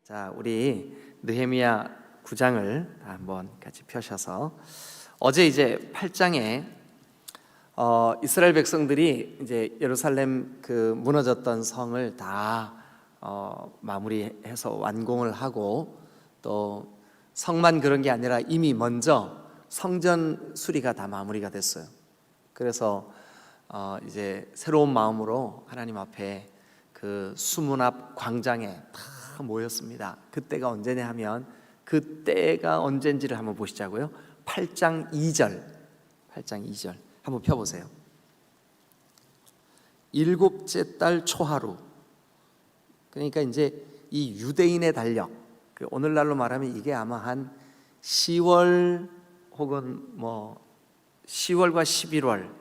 자, 우리 느헤미야 9장을 한번 같이 펴셔서 어제 이제 8장에 이스라엘 백성들이 이제 예루살렘 그 무너졌던 성을 다 마무리해서 완공을 하고, 또 성만 그런 게 아니라 이미 먼저 성전 수리가 다 마무리가 됐어요. 그래서 이제 새로운 마음으로 하나님 앞에 그 수문 앞 광장에 다 모였습니다. 그때가 언제냐 하면, 그때가 언젠지를 한번 보시자고요. 8장 2절 한번 펴보세요. 일곱째 달 초하루, 그러니까 이제 이 유대인의 달력, 오늘날로 말하면 이게 아마 한 10월 혹은 뭐 10월과 11월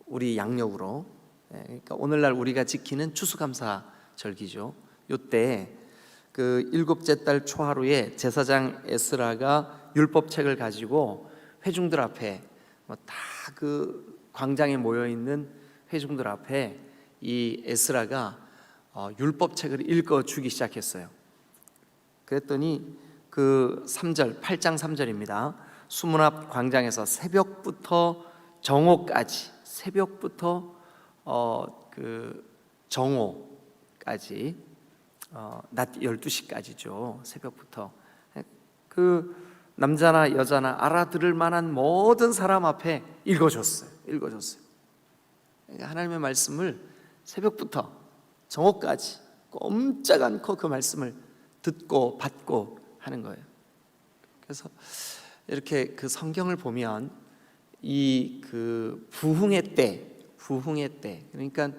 우리 양력으로, 그러니까 오늘날 우리가 지키는 추수감사절기죠. 요때 그 일곱째 달 초하루에 제사장 에스라가 율법책을 가지고 회중들 앞에 다 그 광장에 모여 있는 회중들 앞에 이 에스라가 율법책을 읽어 주기 시작했어요. 그랬더니 그 3절, 8장 3절입니다. 수문 앞 광장에서 새벽부터 정오까지, 새벽부터 그 정오까지, 낮 12시까지죠. 새벽부터 그 남자나 여자나 알아들을 만한 모든 사람 앞에 읽어줬어요. 그러니까 하나님의 말씀을 새벽부터 정오까지 꼼짝 않고 그 말씀을 듣고 받고 하는 거예요. 그래서 이렇게 그 성경을 보면 이 그 부흥의 때, 그러니까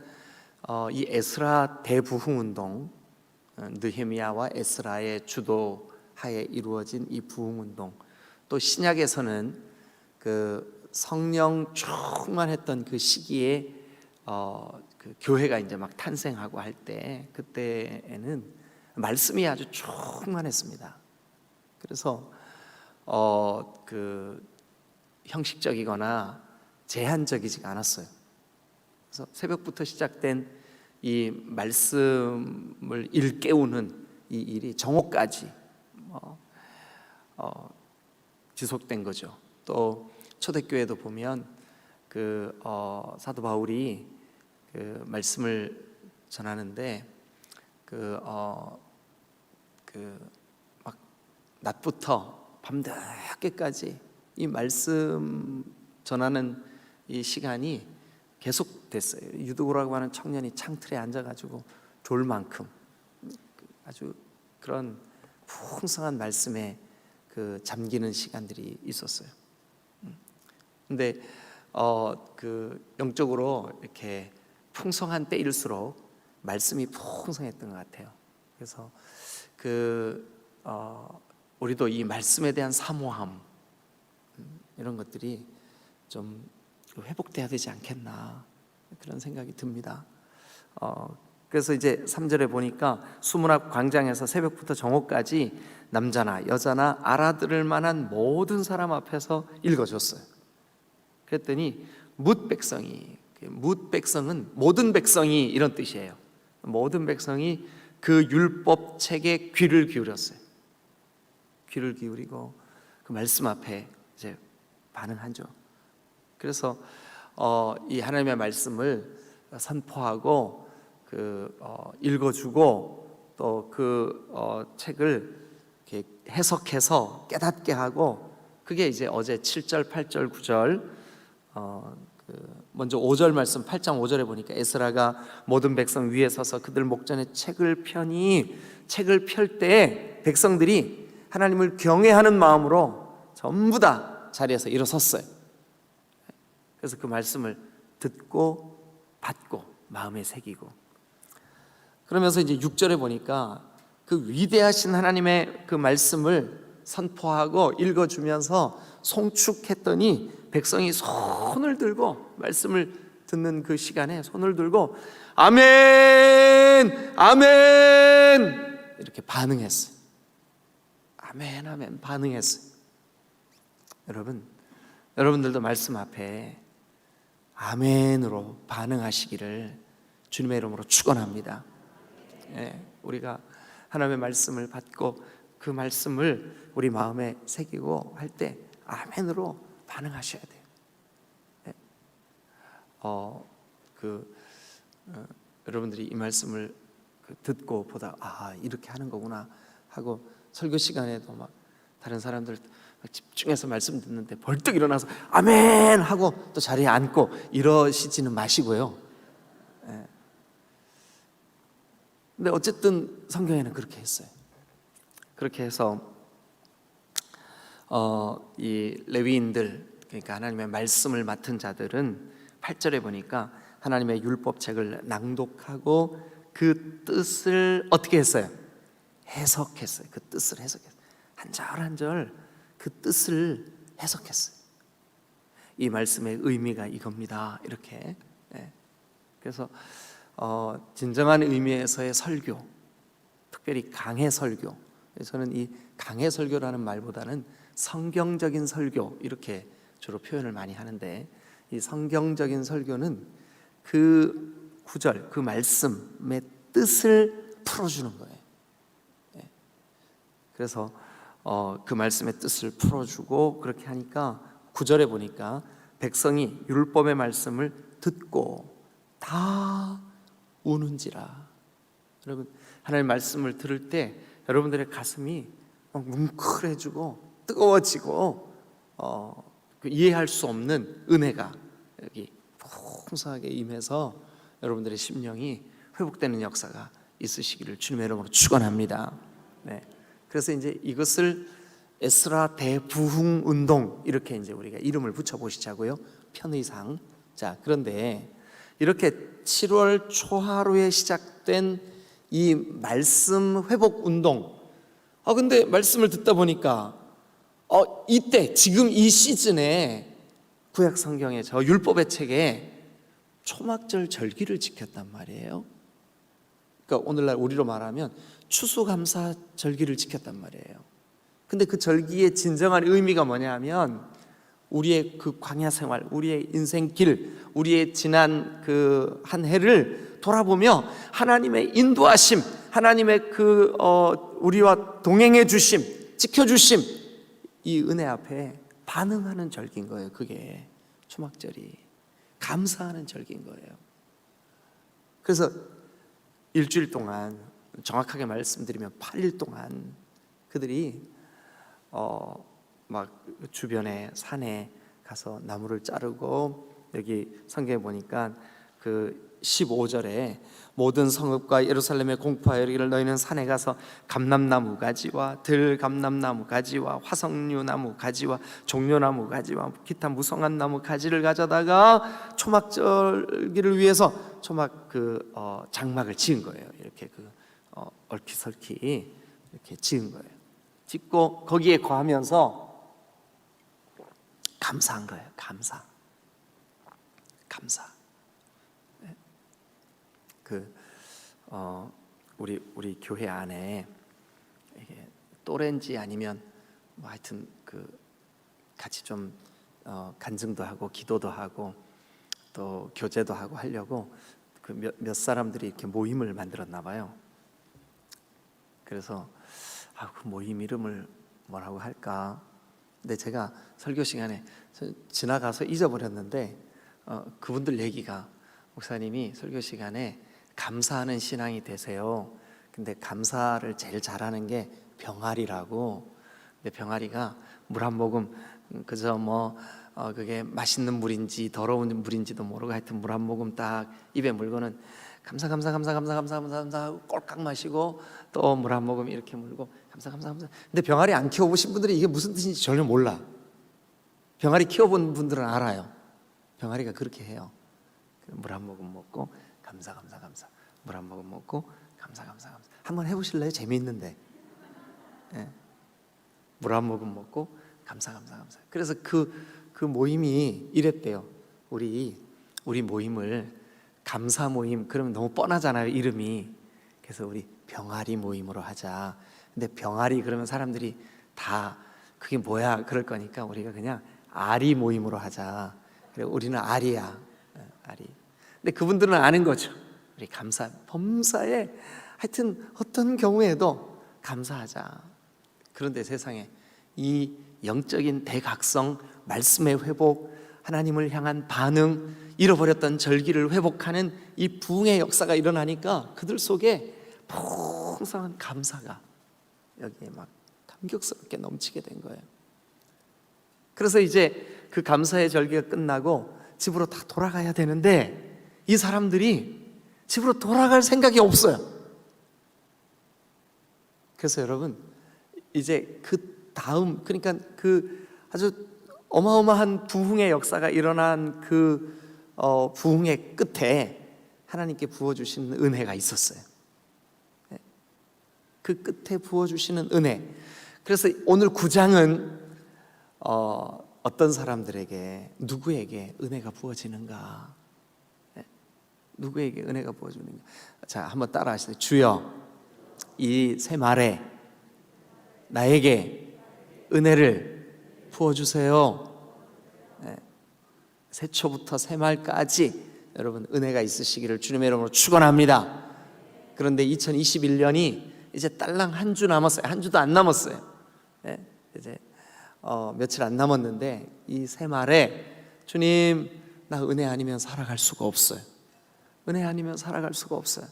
이 에스라 대부흥 운동, 느헤미야와 에스라의 주도하에 이루어진 이 부흥 운동, 또 신약에서는 그 성령 충만했던 그 시기에 그 교회가 이제 막 탄생하고 할 때, 그때에는 말씀이 아주 충만했습니다. 그래서 그 형식적이거나 제한적이지가 않았어요. 그래서 새벽부터 시작된 이 말씀을 일깨우는 이 일이 정오까지 지속된 거죠. 또 초대교회도 보면 그 사도 바울이 그 말씀을 전하는데 막 낮부터 밤늦게까지 이 말씀 전하는 이 시간이 계속됐어요. 유두고라고 하는 청년이 창틀에 앉아가지고 졸 만큼 아주 그런 풍성한 말씀에 그 잠기는 시간들이 있었어요. 근데 그 영적으로 이렇게 풍성한 때일수록 말씀이 풍성했던 것 같아요. 그래서 우리도 이 말씀에 대한 사모함, 이런 것들이 좀 회복돼야 되지 않겠나, 그런 생각이 듭니다. 그래서 이제 3절에 보니까 수문 앞 광장에서 새벽부터 정오까지 남자나 여자나 알아들을 만한 모든 사람 앞에서 읽어줬어요. 그랬더니 뭇 백성은 모든 백성이 이런 뜻이에요. 모든 백성이 그 율법책에 귀를 기울였어요. 귀를 기울이고 그 말씀 앞에 이제 반응하죠. 그래서 이 하나님의 말씀을 선포하고 읽어주고, 또 그 책을 이렇게 해석해서 깨닫게 하고, 그게 이제 어제 7절, 8절, 9절, 먼저 5절 말씀 8장 5절에 보니까 에스라가 모든 백성 위에 서서 그들 목전에 책을 펴니, 책을 펼 때 백성들이 하나님을 경외하는 마음으로 전부 다 자리에서 일어섰어요. 그래서 그 말씀을 듣고 받고 마음에 새기고, 그러면서 이제 6절에 보니까 그 위대하신 하나님의 그 말씀을 선포하고 읽어주면서 송축했더니 백성이 손을 들고, 말씀을 듣는 그 시간에 손을 들고 아멘, 아멘 이렇게 반응했어요. 아멘, 아멘 반응했어요. 여러분들도 말씀 앞에 아멘으로 반응하시기를 주님의 이름으로 축원합니다. 우리가 하나님의 말씀을 받고 그 말씀을 우리 마음에 새기고 할 때 아멘으로 반응하셔야 돼요. 네. 여러분들이 이 말씀을 듣고 보다 이렇게 하는 거구나 하고 설교 시간에도 막 다른 사람들 막 집중해서 말씀 듣는데 벌떡 일어나서 아멘 하고 또 자리에 앉고 이러시지는 마시고요. 네. 근데 어쨌든 성경에는 그렇게 했어요. 그렇게 해서 이 레위인들, 그러니까 하나님의 말씀을 맡은 자들은 8절에 보니까 하나님의 율법책을 낭독하고 그 뜻을 어떻게 했어요? 해석했어요. 그 뜻을 해석했어요. 한 절 한 절 그 뜻을 해석했어요. 이 말씀의 의미가 이겁니다. 이렇게. 네. 그래서 진정한 의미에서의 설교, 특별히 강해 설교. 저는 이 강해 설교라는 말보다는 성경적인 설교 이렇게 주로 표현을 많이 하는데, 이 성경적인 설교는 그 구절, 그 말씀의 뜻을 풀어주는 거예요. 그래서 그 말씀의 뜻을 풀어주고 그렇게 하니까 9절에 보니까 백성이 율법의 말씀을 듣고 다 우는지라. 여러분, 하나님의 말씀을 들을 때 여러분들의 가슴이 막 뭉클해지고 뜨거워지고 이해할 수 없는 은혜가 여기 풍성하게 임해서 여러분들의 심령이 회복되는 역사가 있으시기를 주님의 이름으로 축원합니다. 네. 그래서 이제 이것을 에스라 대부흥 운동 이렇게 이제 우리가 이름을 붙여 보시자고요. 편의상. 자, 그런데 이렇게 7월 초하루에 시작된 이 말씀 회복 운동. 근데 말씀을 듣다 보니까 이때 지금 이 시즌에 구약 성경의 저 율법의 책에 초막절 절기를 지켰단 말이에요. 그러니까 오늘날 우리로 말하면 추수감사 절기를 지켰단 말이에요. 근데 그 절기의 진정한 의미가 뭐냐면 우리의 그 광야 생활, 우리의 인생길, 우리의 지난 그 한 해를 돌아보며 하나님의 인도하심, 하나님의 그 우리와 동행해 주심, 지켜 주심, 이 은혜 앞에 반응하는 절기인 거예요. 그게 초막절이 감사하는 절기인 거예요. 그래서 일주일 동안, 정확하게 말씀드리면 8일 동안 그들이 막 주변에 산에 가서 나무를 자르고, 여기 성경에 보니까 그 15절에 모든 성읍과 예루살렘에 공포하여 이르기를 너희는 산에 가서 감람나무 가지와 들감람나무 가지와 화석류나무 가지와 종려나무 가지와 기타 무성한 나무 가지를 가져다가 초막절기를 위해서 초막 그 장막을 지은 거예요. 이렇게 그 얼키설키 이렇게 지은 거예요. 짓고 거기에 거하면서 감사한 거예요. 감사. 우리 교회 안에 이게 또래인지 아니면 뭐 하여튼 그 같이 좀 간증도 하고 기도도 하고 또 교제도 하고 하려고 그 몇 사람들이 이렇게 모임을 만들었나 봐요. 그래서 그 모임 이름을 뭐라고 할까? 근데 제가 설교 시간에 지나가서 잊어버렸는데 그분들 얘기가, 목사님이 설교 시간에 감사하는 신앙이 되세요. 근데 감사를 제일 잘하는 게 병아리라고. 근데 병아리가 물 한 모금 그저 그게 맛있는 물인지 더러운 물인지도 모르고 하여튼 물 한 모금 딱 입에 물고는 감사 하고 꼴깍 마시고 또 물 한 모금 이렇게 물고 감사. 근데 병아리 안 키워보신 분들이 이게 무슨 뜻인지 전혀 몰라. 병아리 키워본 분들은 알아요. 병아리가 그렇게 해요. 물 한 모금 먹고 감사. 물 한 모금 먹고 감사. 한번 해보실래요? 재미있는데. 네. 물 한 모금 먹고 감사. 그래서 그 모임이 이랬대요. 우리 모임을 감사 모임 그러면 너무 뻔하잖아요, 이름이. 그래서 우리 병아리 모임으로 하자. 근데 병아리 그러면 사람들이 다 그게 뭐야 그럴 거니까 우리가 그냥 아리 모임으로 하자. 그래, 우리는 아리야. 아리. 근데 그분들은 아는 거죠. 우리 감사, 범사에 하여튼 어떤 경우에도 감사하자. 그런데 세상에 이 영적인 대각성, 말씀의 회복, 하나님을 향한 반응, 잃어버렸던 절기를 회복하는 이 부흥의 역사가 일어나니까 그들 속에 풍성한 감사가 여기에 막 감격스럽게 넘치게 된 거예요. 그래서 이제 그 감사의 절기가 끝나고 집으로 다 돌아가야 되는데 이 사람들이 집으로 돌아갈 생각이 없어요. 그래서 여러분, 이제 그 다음, 그러니까 그 아주 어마어마한 부흥의 역사가 일어난 그 부흥의 끝에 하나님께 부어주시는 은혜가 있었어요. 그 끝에 부어주시는 은혜. 그래서 오늘 9장은 어떤 사람들에게, 누구에게 은혜가 부어지는가? 누구에게 은혜가 부어지는가? 자, 한번 따라 하시죠. 주여, 이 새말에 나에게 은혜를 부어주세요. 새초부터 새말까지 여러분 은혜가 있으시기를 주님의 이름으로 축원합니다. 그런데 2021년이 이제 딸랑 한 주 남았어요. 한 주도 안 남았어요. 이제 며칠 안 남았는데 이 새말에 주님, 나 은혜 아니면 살아갈 수가 없어요. 은혜 아니면 살아갈 수가 없어요.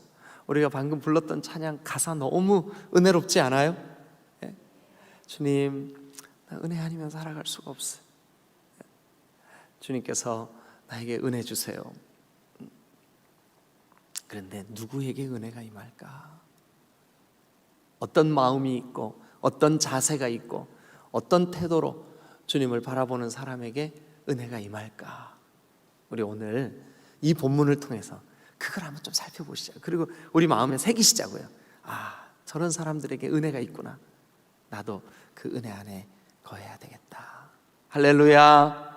우리가 방금 불렀던 찬양 가사 너무 은혜롭지 않아요? 주님, 나 은혜 아니면 살아갈 수가 없어요. 주님께서 나에게 은혜 주세요. 그런데 누구에게 은혜가 임할까? 어떤 마음이 있고 어떤 자세가 있고 어떤 태도로 주님을 바라보는 사람에게 은혜가 임할까? 우리 오늘 이 본문을 통해서 그걸 한번 좀 살펴보시죠. 그리고 우리 마음에 새기시자고요. 아, 저런 사람들에게 은혜가 있구나. 나도 그 은혜 안에 거해야 되겠다. 할렐루야.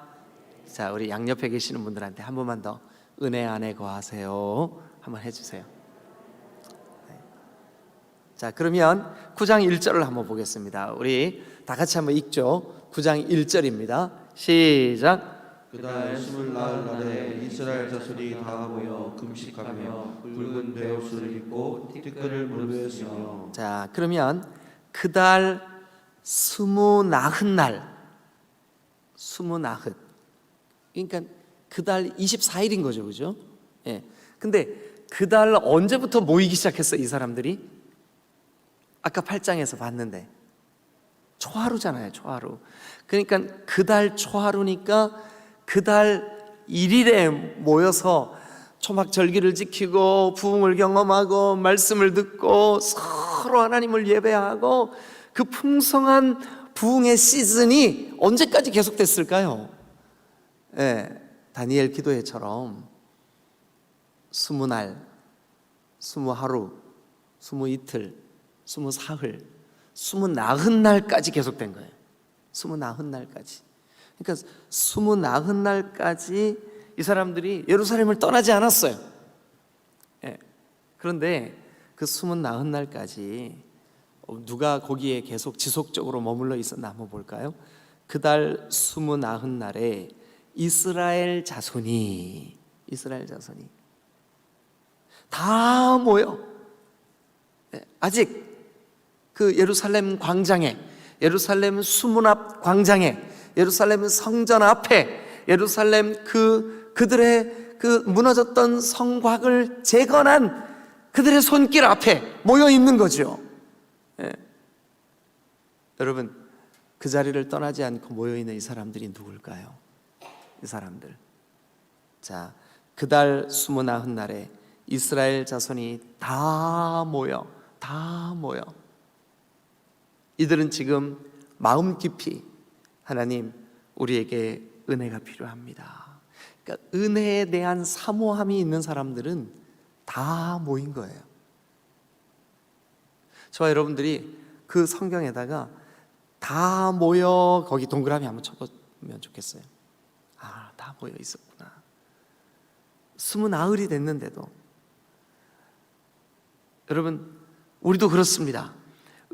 자, 우리 양옆에 계시는 분들한테 한 번만 더 은혜 안에 거하세요 한번 해주세요. 자, 그러면 9장 1절을 한번 보겠습니다. 우리 다 같이 한번 읽죠. 9장 1절입니다. 시작. 그날 24날에 이스라엘 자손이 다 모여 금식하며 붉은 베옷을 입고 티끌을 물베었으며. 자, 그러면 그달 24날, 24, 그러니까 그달 24일인 거죠, 그죠? 예. 근데 그달 언제부터 모이기 시작했어, 이 사람들이? 아까 8장에서 봤는데 초하루잖아요, 초하루. 그러니까 그달 초하루니까 그달 1일에 모여서 초막절기를 지키고 부흥을 경험하고 말씀을 듣고 서로 하나님을 예배하고 그 풍성한 부흥의 시즌이 언제까지 계속됐을까요? 다니엘 기도회처럼 20날, 20하루, 22이틀, 24흘, 24날까지 계속된 거예요. 24날까지. 그러니까 24날까지 이 사람들이 예루살렘을 떠나지 않았어요. 그런데 그 24날까지 누가 거기에 계속 지속적으로 머물러 있었나 한번 볼까요? 그달 24날에 이스라엘 자손이 다 모여 아직 그 예루살렘 광장에, 예루살렘 수문 앞 광장에, 예루살렘 성전 앞에, 예루살렘 그들의 그 무너졌던 성곽을 재건한 그들의 손길 앞에 모여 있는 거죠. 여러분, 그 자리를 떠나지 않고 모여 있는 이 사람들이 누굴까요? 이 사람들. 자, 그달 24날에 이스라엘 자손이 다 모여 이들은 지금 마음 깊이 하나님, 우리에게 은혜가 필요합니다. 그러니까 은혜에 대한 사모함이 있는 사람들은 다 모인 거예요. 저와 여러분들이 그 성경에다가 다 모여, 거기 동그라미 한번 쳐보면 좋겠어요. 아, 다 모여 있었구나. 20나흘이 됐는데도. 여러분, 우리도 그렇습니다.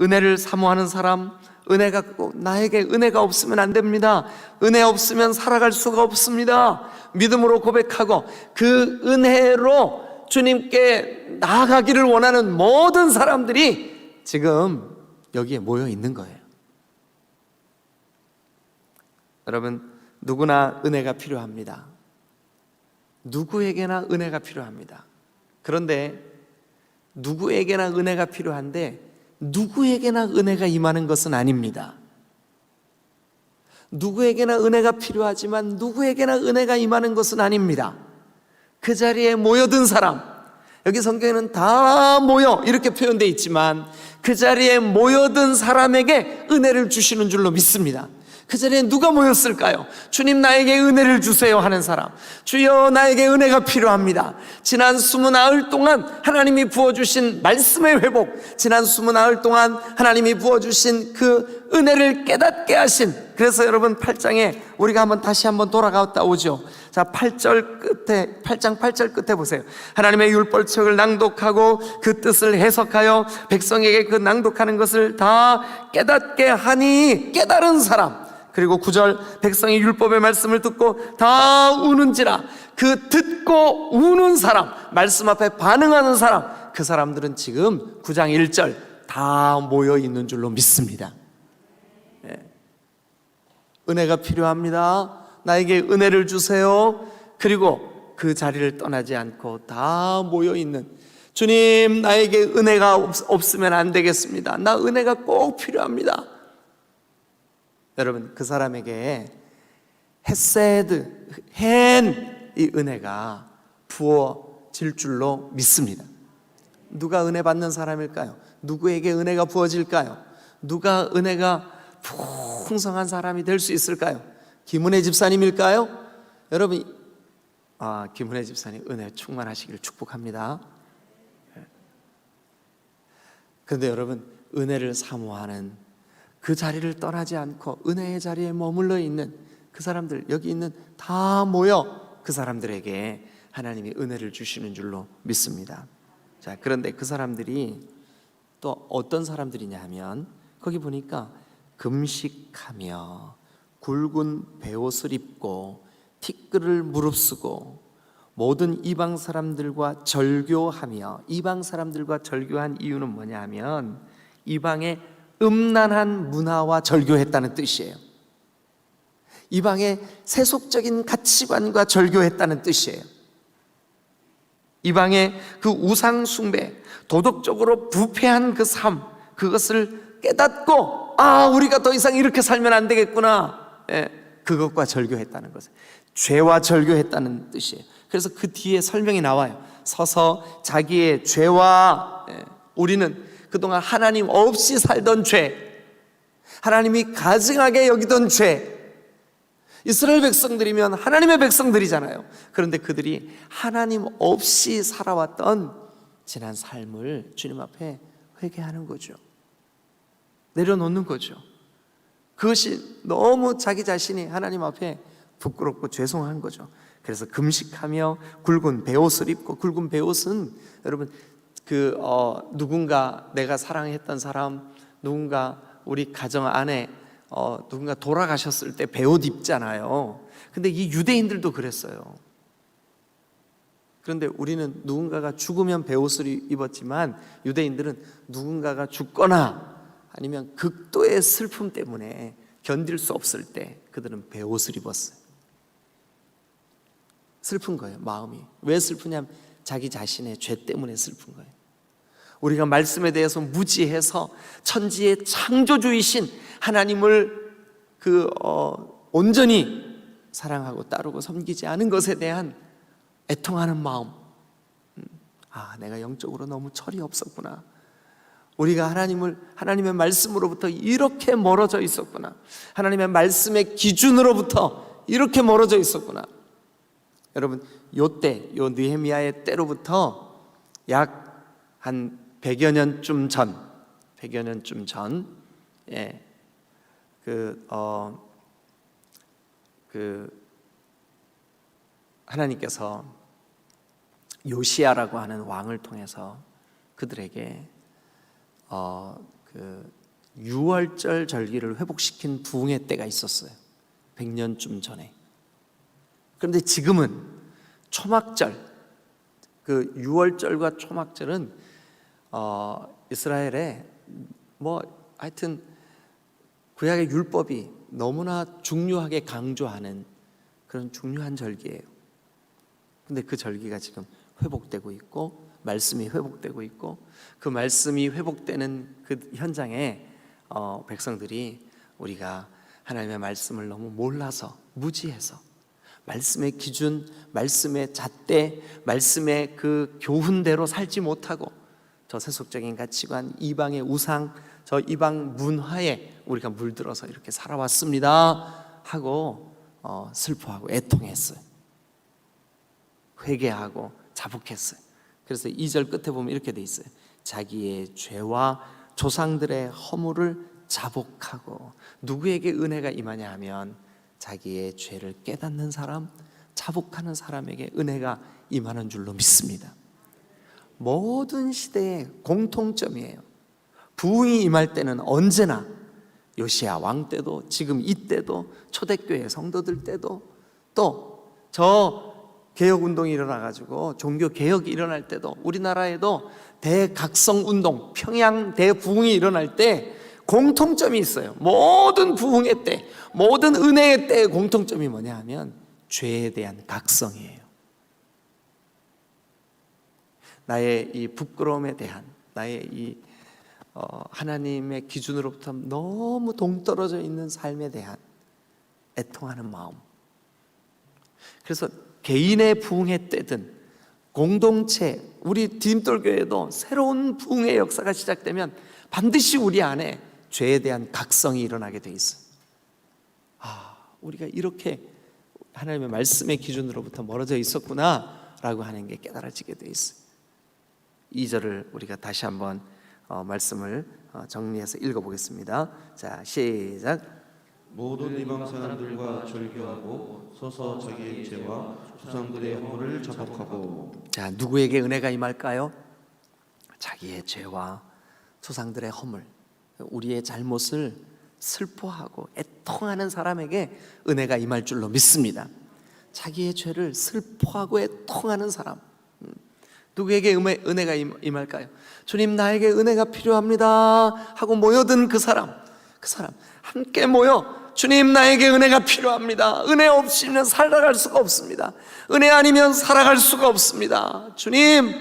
은혜를 사모하는 사람, 은혜가 나에게 은혜가 없으면 안 됩니다. 은혜 없으면 살아갈 수가 없습니다. 믿음으로 고백하고 그 은혜로 주님께 나아가기를 원하는 모든 사람들이 지금 여기에 모여 있는 거예요. 여러분, 누구나 은혜가 필요합니다. 누구에게나 은혜가 필요합니다. 그런데 누구에게나 은혜가 필요한데 누구에게나 은혜가 임하는 것은 아닙니다. 누구에게나 은혜가 필요하지만 누구에게나 은혜가 임하는 것은 아닙니다. 그 자리에 모여든 사람, 여기 성경에는 다 모여 이렇게 표현되어 있지만 그 자리에 모여든 사람에게 은혜를 주시는 줄로 믿습니다. 그 자리에 누가 모였을까요? 주님, 나에게 은혜를 주세요 하는 사람. 주여, 나에게 은혜가 필요합니다. 지난 20나흘 동안 하나님이 부어주신 말씀의 회복, 지난 20나흘 동안 하나님이 부어주신 그 은혜를 깨닫게 하신, 그래서 여러분 8장에 우리가 다시 한번 돌아갔다 오죠. 자, 8장 8절 끝에 보세요. 하나님의 율법책을 낭독하고 그 뜻을 해석하여 백성에게 그 낭독하는 것을 다 깨닫게 하니 깨달은 사람. 그리고 9절, 백성이 율법의 말씀을 듣고 다 우는지라. 그 듣고 우는 사람, 말씀 앞에 반응하는 사람, 그 사람들은 지금 9장 1절 다 모여 있는 줄로 믿습니다. 은혜가 필요합니다. 나에게 은혜를 주세요. 그리고 그 자리를 떠나지 않고 다 모여 있는, 주님, 나에게 은혜가 없으면 안 되겠습니다. 나 은혜가 꼭 필요합니다. 여러분, 그 사람에게 헤세드, 이 은혜가 부어질 줄로 믿습니다. 누가 은혜 받는 사람일까요? 누구에게 은혜가 부어질까요? 누가 은혜가 풍성한 사람이 될 수 있을까요? 김은혜 집사님일까요? 여러분, 김은혜 집사님 은혜 충만하시기를 축복합니다. 그런데 여러분, 은혜를 사모하는, 그 자리를 떠나지 않고 은혜의 자리에 머물러 있는 그 사람들, 여기 있는 다 모여 그 사람들에게 하나님이 은혜를 주시는 줄로 믿습니다. 자, 그런데 그 사람들이 또 어떤 사람들이냐 하면, 거기 보니까 금식하며 굵은 베옷을 입고 티끌을 무릅쓰고 모든 이방 사람들과 절교하며, 이방 사람들과 절교한 이유는 뭐냐 하면 이방의 음란한 문화와 절교했다는 뜻이에요. 이방의 세속적인 가치관과 절교했다는 뜻이에요. 이방의 그 우상 숭배, 도덕적으로 부패한 그 삶, 그것을 깨닫고 우리가 더 이상 이렇게 살면 안 되겠구나, 그것과 절교했다는 것을, 죄와 절교했다는 뜻이에요. 그래서 그 뒤에 설명이 나와요. 서서 자기의 죄와, 우리는 그동안 하나님 없이 살던 죄, 하나님이 가증하게 여기던 죄, 이스라엘 백성들이면 하나님의 백성들이잖아요. 그런데 그들이 하나님 없이 살아왔던 지난 삶을 주님 앞에 회개하는 거죠. 내려놓는 거죠. 그것이 너무 자기 자신이 하나님 앞에 부끄럽고 죄송한 거죠. 그래서 금식하며 굵은 베옷을 입고, 굵은 베옷은 여러분 누군가 내가 사랑했던 사람, 누군가 우리 가정 안에 누군가 돌아가셨을 때 베옷 입잖아요. 근데 이 유대인들도 그랬어요. 그런데 우리는 누군가가 죽으면 베옷을 입었지만 유대인들은 누군가가 죽거나 아니면 극도의 슬픔 때문에 견딜 수 없을 때 그들은 베옷을 입었어요. 슬픈 거예요, 마음이. 왜 슬프냐면 자기 자신의 죄 때문에 슬픈 거예요. 우리가 말씀에 대해서 무지해서 천지의 창조주이신 하나님을 온전히 사랑하고 따르고 섬기지 않은 것에 대한 애통하는 마음, 내가 영적으로 너무 철이 없었구나, 우리가 하나님의 말씀으로부터 이렇게 멀어져 있었구나, 하나님의 말씀의 기준으로부터 이렇게 멀어져 있었구나. 여러분, 요때, 요 느헤미야의 때로부터 약 한 100여 년쯤 전, 하나님께서 요시야라고 하는 왕을 통해서 그들에게 유월절 절기를 회복시킨 부흥의 때가 있었어요. 100년쯤 전에. 그런데 지금은 초막절, 그 유월절과 초막절은 이스라엘에 뭐 하여튼 구약의 율법이 너무나 중요하게 강조하는 그런 중요한 절기예요. 근데 그 절기가 지금 회복되고 있고 말씀이 회복되고 있고 그 말씀이 회복되는 그 현장에 백성들이 우리가 하나님의 말씀을 너무 몰라서 무지해서 말씀의 기준, 말씀의 잣대, 말씀의 그 교훈대로 살지 못하고 저 세속적인 가치관, 이방의 우상, 저 이방 문화에 우리가 물들어서 이렇게 살아왔습니다 하고 슬퍼하고 애통했어요. 회개하고 자복했어요. 그래서 2절 끝에 보면 이렇게 돼 있어요. 자기의 죄와 조상들의 허물을 자복하고, 누구에게 은혜가 임하냐 하면 자기의 죄를 깨닫는 사람, 자복하는 사람에게 은혜가 임하는 줄로 믿습니다. 모든 시대의 공통점이에요. 부흥이 임할 때는 언제나 요시야 왕 때도, 지금 이때도, 초대교회 성도들 때도, 또 저 개혁운동이 일어나가지고 종교개혁이 일어날 때도, 우리나라에도 대각성운동, 평양 대부흥이 일어날 때 공통점이 있어요. 모든 부흥의 때, 모든 은혜의 때의 공통점이 뭐냐 하면 죄에 대한 각성이에요. 나의 이 부끄러움에 대한, 나의 이 하나님의 기준으로부터 너무 동떨어져 있는 삶에 대한 애통하는 마음. 그래서 개인의 부흥의 때든 공동체, 우리 디딤돌교회도 새로운 부흥의 역사가 시작되면 반드시 우리 안에 죄에 대한 각성이 일어나게 돼 있어요. 우리가 이렇게 하나님의 말씀의 기준으로부터 멀어져 있었구나 라고 하는 게 깨달아지게 돼 있어요. 2절을 우리가 다시 한번 말씀을 정리해서 읽어보겠습니다. 자, 시작. 모든 이방 사람들과 절교하고 서서 자기의 죄와 조상들의 허물을 자복하고. 자, 누구에게 은혜가 임할까요? 자기의 죄와 조상들의 허물, 우리의 잘못을 슬퍼하고 애통하는 사람에게 은혜가 임할 줄로 믿습니다. 자기의 죄를 슬퍼하고 애통하는 사람, 누구에게 은혜가 임할까요? 주님, 나에게 은혜가 필요합니다 하고 모여든 그 사람 함께 모여 주님, 나에게 은혜가 필요합니다. 은혜 없이는 살아갈 수가 없습니다. 은혜 아니면 살아갈 수가 없습니다. 주님,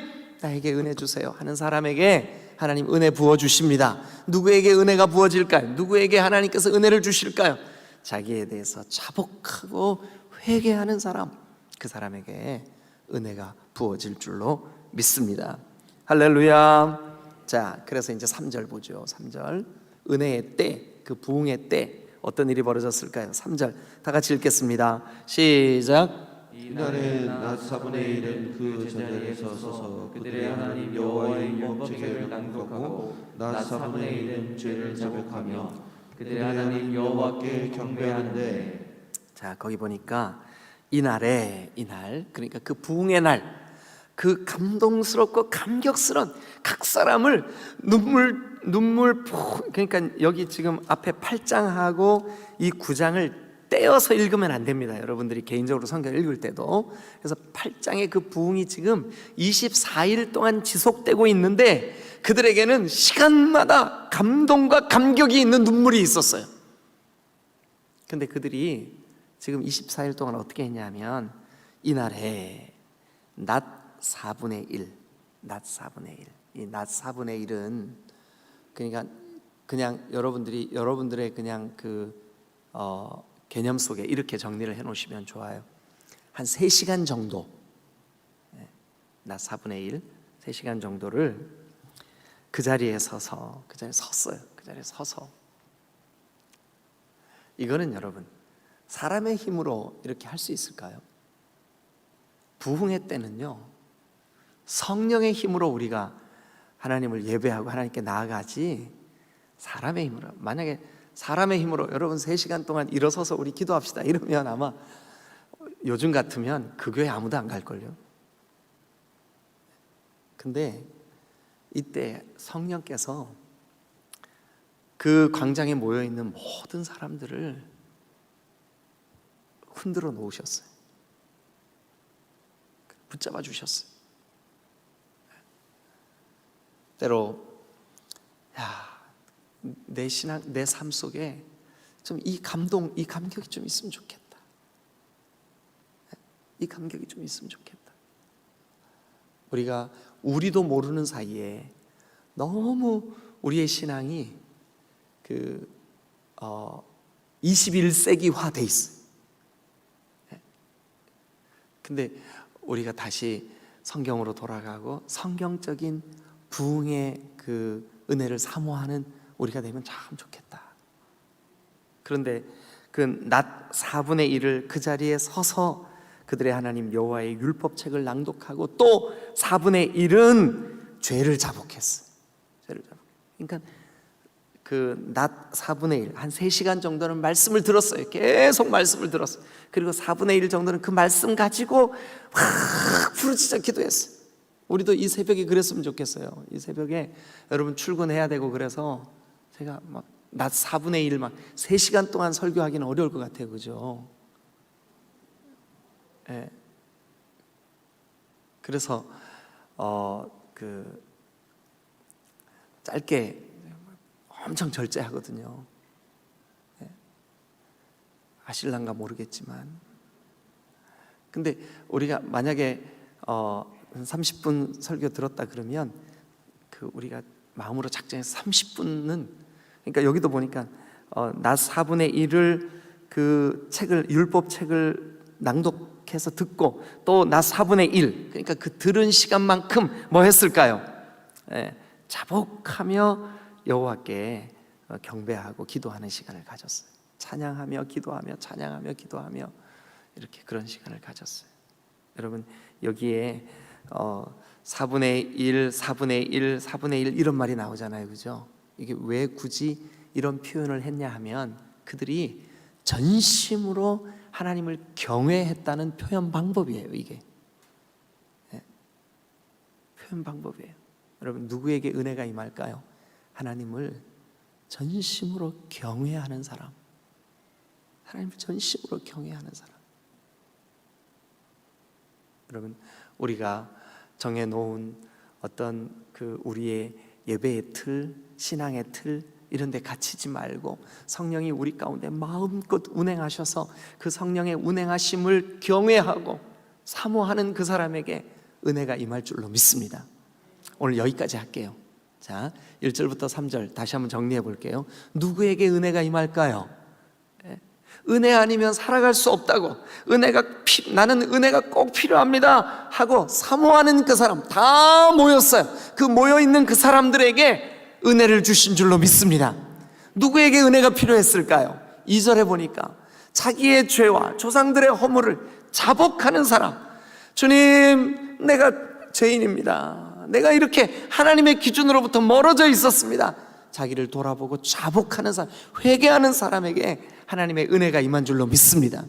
나에게 은혜 주세요 하는 사람에게 하나님 은혜 부어주십니다. 누구에게 은혜가 부어질까요? 누구에게 하나님께서 은혜를 주실까요? 자기에 대해서 자복하고 회개하는 사람, 그 사람에게 은혜가 부어질 줄로 믿습니다. 할렐루야. 자, 그래서 이제 3절 보죠. 3절, 은혜의 때, 그 부흥의 때 어떤 일이 벌어졌을까요? 3절 다 같이 읽겠습니다. 시작. 이날에 낮 4분의 1은 그 제자리에서 서서 그들의 하나님 여호와의 율법책을 낭독하고 낮 4분의 1은 죄를 자복하며 그들의 하나님 여호와께 경배하는데. 자, 거기 보니까 이날, 그러니까 그 부흥의 날, 그 감동스럽고 감격스러운 각 사람을 그러니까 여기 지금 앞에 8장하고 이 9장을 떼어서 읽으면 안 됩니다. 여러분들이 개인적으로 성경을 읽을 때도. 그래서 8장의 그 부흥이 지금 24일 동안 지속되고 있는데 그들에게는 시간마다 감동과 감격이 있는 눈물이 있었어요. 근데 그들이 지금 24일 동안 어떻게 했냐면 이날에 낮 4분의 1, 이 낮 4분의 1은 그러니까 그냥 여러분들의 그냥 그 개념 속에 이렇게 정리를 해 놓으시면 좋아요. 한 3시간 정도, 낮 4분의 1, 3시간 정도를 그 자리에 섰어요. 그 자리에 서서. 이거는 여러분, 사람의 힘으로 이렇게 할 수 있을까요? 부흥의 때는요, 성령의 힘으로 우리가 하나님을 예배하고 하나님께 나아가지 사람의 힘으로. 만약에 사람의 힘으로 여러분 3시간 동안 일어서서 우리 기도합시다 이러면 아마 요즘 같으면 그 교회 아무도 안 갈걸요. 근데 이때 성령께서 그 광장에 모여있는 모든 사람들을 흔들어 놓으셨어요. 붙잡아 주셨어요. 때로 내 신앙, 내 삶 속에 좀 이 감동, 이 감격이 좀 있으면 좋겠다. 이 감격이 좀 있으면 좋겠다. 우리도 모르는 사이에 너무 우리의 신앙이 21세기화 돼 있어. 근데 우리가 다시 성경으로 돌아가고 성경적인 부흥의 그 은혜를 사모하는 우리가 되면 참 좋겠다. 그런데 그 낮 4분의 1을 그 자리에 서서 그들의 하나님 여호와의 율법책을 낭독하고 또 4분의 1은 죄를 자복했어. 죄를 자복. 그러니까 그 낮 4분의 1, 한 3시간 정도는 말씀을 들었어요. 계속 말씀을 들었어요. 그리고 4분의 1 정도는 그 말씀 가지고 확 부르짖어 기도했어요. 우리도 이 새벽에 그랬으면 좋겠어요. 이 새벽에 여러분 출근해야 되고 그래서 제가 막 낮 4분의 1 막 3시간 동안 설교하기는 어려울 것 같아요. 그죠? 예. 그래서 짧게 엄청 절제하거든요. 예. 아실란가 모르겠지만, 근데 우리가 만약에 30분 설교 들었다 그러면 우리가 마음으로 작정해서 30분은, 그러니까 여기도 보니까 낮 4분의 1을 그 책을, 율법책을 낭독해서 듣고 또 낮 4분의 1, 그러니까 그 들은 시간만큼 뭐 했을까요? 자복하며 여호와께 경배하고 기도하는 시간을 가졌어요. 찬양하며 기도하며 찬양하며 기도하며 이렇게 그런 시간을 가졌어요. 여러분 여기에 4분의 1, 4분의 1, 4분의 1 이런 말이 나오잖아요. 그죠? 이게 왜 굳이 이런 표현을 했냐 하면 그들이 전심으로 하나님을 경외했다는 표현 방법이에요. 이게 표현 방법이에요. 여러분 누구에게 은혜가 임할까요? 하나님을 전심으로 경외하는 사람, 하나님을 전심으로 경외하는 사람. 여러분 우리가 정해놓은 어떤 우리의 예배의 틀, 신앙의 틀 이런 데 갇히지 말고 성령이 우리 가운데 마음껏 운행하셔서 그 성령의 운행하심을 경외하고 사모하는 그 사람에게 은혜가 임할 줄로 믿습니다. 오늘 여기까지 할게요. 자, 1절부터 3절 다시 한번 정리해 볼게요. 누구에게 은혜가 임할까요? 은혜 아니면 살아갈 수 없다고, 나는 은혜가 꼭 필요합니다 하고 사모하는 그 사람 다 모였어요. 그 모여있는 그 사람들에게 은혜를 주신 줄로 믿습니다. 누구에게 은혜가 필요했을까요? 2절에 보니까 자기의 죄와 조상들의 허물을 자복하는 사람. 주님, 내가 죄인입니다. 내가 이렇게 하나님의 기준으로부터 멀어져 있었습니다. 자기를 돌아보고 자복하는 사람, 회개하는 사람에게 하나님의 은혜가 임한 줄로 믿습니다.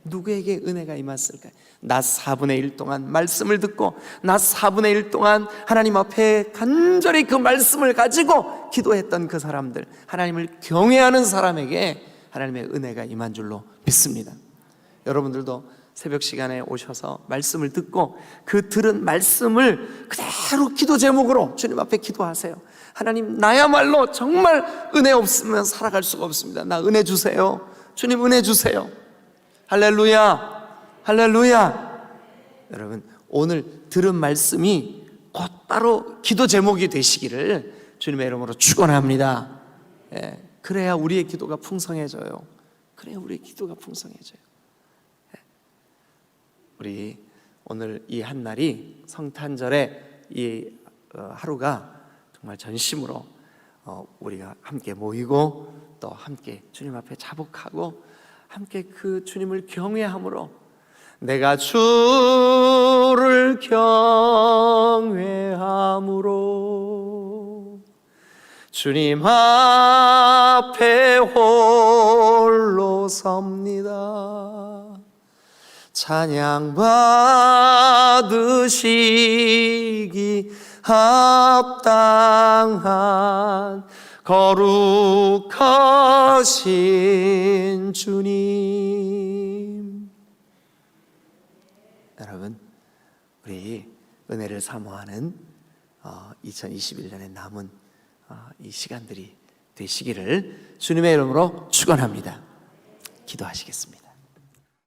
누구에게 은혜가 임했을까요? 낮 4분의 1 동안 말씀을 듣고 낮 4분의 1 동안 하나님 앞에 간절히 그 말씀을 가지고 기도했던 그 사람들, 하나님을 경외하는 사람에게 하나님의 은혜가 임한 줄로 믿습니다. 여러분들도 새벽 시간에 오셔서 말씀을 듣고 그 들은 말씀을 그대로 기도 제목으로 주님 앞에 기도하세요. 하나님, 나야말로 정말 은혜 없으면 살아갈 수가 없습니다. 나 은혜 주세요. 주님 은혜 주세요. 할렐루야, 할렐루야. 여러분 오늘 들은 말씀이 곧바로 기도 제목이 되시기를 주님의 이름으로 축원합니다. 그래야 우리의 기도가 풍성해져요. 그래야 우리의 기도가 풍성해져요. 우리 오늘 이 한 날이 성탄절의 이 하루가 정말 전심으로 우리가 함께 모이고 또 함께 주님 앞에 자복하고 함께 그 주님을 경외함으로 내가 주를 경외함으로 주님 앞에 홀로 섭니다. 찬양 받으시기 합당한 거룩하신 주님. 여러분 우리 은혜를 사모하는 2021년에 남은 이 시간들이 되시기를 주님의 이름으로 축원합니다. 기도하시겠습니다.